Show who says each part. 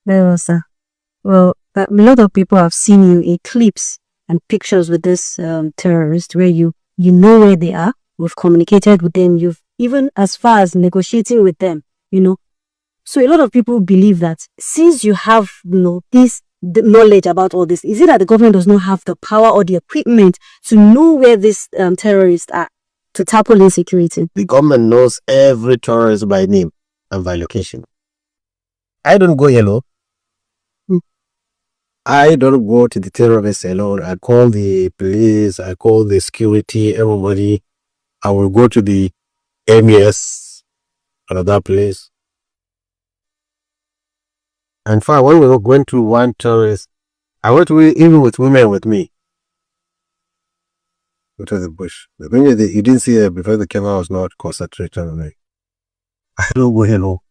Speaker 1: Very well, sir. Well, but a lot of people have seen you in clips and pictures with this terrorist where you know where they are. We've communicated with them. You've even as far as negotiating with them, you know. So a lot of people believe that since you have, this the knowledge about all this, is it that the government does not have the power or the equipment to know where these terrorists are to tackle insecurity?
Speaker 2: The government knows every terrorist by name and by location. I don't go yellow. I don't go to the terrorists alone. I call the police, I call the security, everybody. I will go to the MES, another place. In fact, when we were going to one terrorist, I went even with women with me. Go to the bush. The thing is, you didn't see it before the camera was not concentrated on me. I don't go hello.